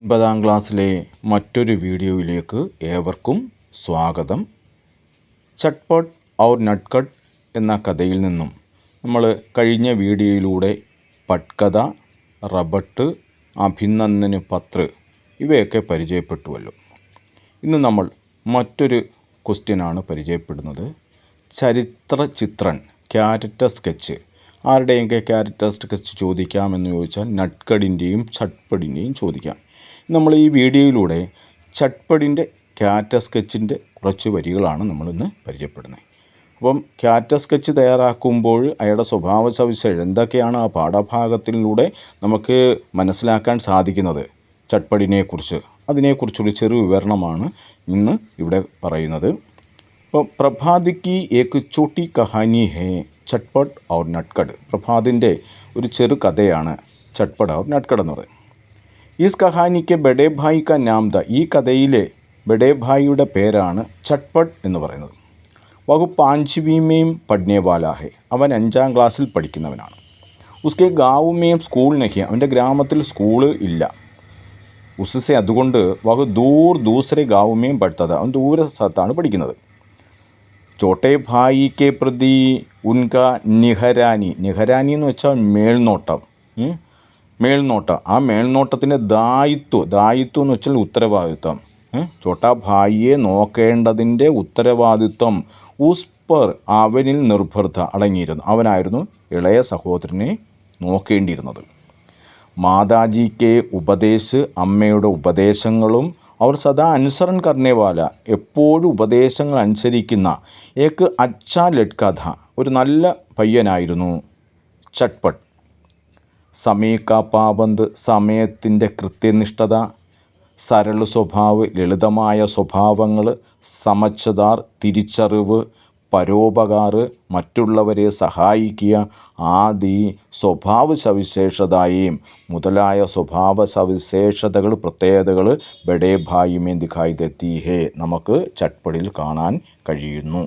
ഒൻപതാം ക്ലാസ്സിലെ മറ്റൊരു വീഡിയോയിലേക്ക് ഏവർക്കും സ്വാഗതം. ചട്ട്പട്ട് ഔർ നട്ട്ഖട്ട് എന്ന കഥയിൽ നിന്നും നമ്മൾ കഴിഞ്ഞ വീഡിയോയിലൂടെ പട്കഥ, റബട്ട്, അഭിനന്ദന് പത്ര ഇവയൊക്കെ പരിചയപ്പെട്ടുവല്ലോ. ഇന്ന് നമ്മൾ മറ്റൊരു ക്വസ്റ്റ്യനാണ് പരിചയപ്പെടുന്നത്. ചരിത്ര ചിത്രൻ, ക്യാരക്ടർ സ്കെച്ച്. ആരുടെയൊക്കെ ക്യാരക്ടർ സ്കെച്ച് ചോദിക്കാമെന്ന് ചോദിച്ചാൽ നട്ട്ഖട്ടിൻ്റെയും ചട്ട്പട്ടിൻ്റെയും ചോദിക്കാം. നമ്മൾ ഈ വീഡിയോയിലൂടെ ചട്ട്പട്ടിൻ്റെ ക്യാരക്ടർ സ്കെച്ചിൻ്റെ കുറച്ച് വരികളാണ് നമ്മളിന്ന് പരിചയപ്പെടുന്നത്. അപ്പം ക്യാരക്ടർ സ്കെച്ച് തയ്യാറാക്കുമ്പോൾ അയാളുടെ സ്വഭാവ സവിശേഷത എന്തൊക്കെയാണ് ആ പാഠഭാഗത്തിലൂടെ നമുക്ക് മനസ്സിലാക്കാൻ സാധിക്കുന്നത് ചട്ട്പട്ടിനെക്കുറിച്ച്, അതിനെക്കുറിച്ചൊരു ചെറു വിവരണമാണ് ഇന്ന് ഇവിടെ പറയുന്നത്. അപ്പോൾ പ്രഭാത് കി ഏക് ചോട്ടി കഹാനി ഹേ ചട്ട്പട്ട് ഔർ നട്ട്ഖട്ട്. പ്രഭാതിൻ്റെ ഒരു ചെറു കഥയാണ് ചട്ട്പട്ട് ഔർ നട്ട്ഖട്ട് എന്ന് പറയുന്നത്. ഈസ് കഹാനിക്ക് ബഡേ ഭായി കാ നാം ദ. ഈ കഥയിലെ ബഡേ ഭായിയുടെ പേരാണ് ചട്ട്പട്ട് എന്ന് പറയുന്നത്. വഹു പാഞ്ചിവിമേം പഠ്നെ വാല ഹെ. അവൻ 5ാം ക്ലാസ്സിൽ പഠിക്കുന്നവനാണ്. ഉസ്കെ ഗാവുമേം സ്കൂൾ നഹി. അവൻ്റെ ഗ്രാമത്തിൽ സ്കൂള് ഇല്ല. ഉസ്സെ അതുകൊണ്ട് വഹു ദൂസരെ ഗാവുമേം പഠിത്തത. അവൻ ദൂര സ്ഥലത്താണ് പഠിക്കുന്നത്. ചോട്ടെ ഭായിക്ക് പ്രതി ഉൻക നിഹരാനി. നിഹരാനി എന്ന് വെച്ചാൽ മേൽനോട്ടം. ആ മേൽനോട്ടത്തിൻ്റെ ദായിത്വം എന്ന് വെച്ചാൽ ഉത്തരവാദിത്വം. ചോട്ടാ ഭായിയെ നോക്കേണ്ടതിൻ്റെ ഉത്തരവാദിത്വം ഉസ്പർ അവനിൽ നിർഭർത അടങ്ങിയിരുന്നു. അവനായിരുന്നു ഇളയ സഹോദരനെ നോക്കേണ്ടിയിരുന്നത്. മാതാജിക്ക് ഉപദേശ്, അമ്മയുടെ ഉപദേശങ്ങളും അവർ സദാ അനുസരൺ കർണേവാല, എപ്പോഴും ഉപദേശങ്ങൾ അനുസരിക്കുന്ന ഏക്ക് അച്ഛാ ലഡ്കാ ഥാ, ഒരു നല്ല പയ്യനായിരുന്നു ചട്ട്പട്ട്. സമയ കാ പാബന്ദ്, സമയത്തിൻ്റെ കൃത്യനിഷ്ഠത. സരൾ സ്വഭാവ്, ലളിതമായ സ്വഭാവങ്ങൾ. സമജ്ദാർ, തിരിച്ചറിവ്. പരോപകാർ, മറ്റുള്ളവരെ സഹായിക്കുക. ആദി സ്വഭാവ സവിശേഷതയും മുതലായ സ്വഭാവ സവിശേഷതകൾ, പ്രത്യേകതകൾ ബഡേ ഭായി മേ ദിഖായി ദേത്തി ഹേ, നമുക്ക് ചട്ട്പട്ടിൽ കാണാൻ കഴിയുന്നു.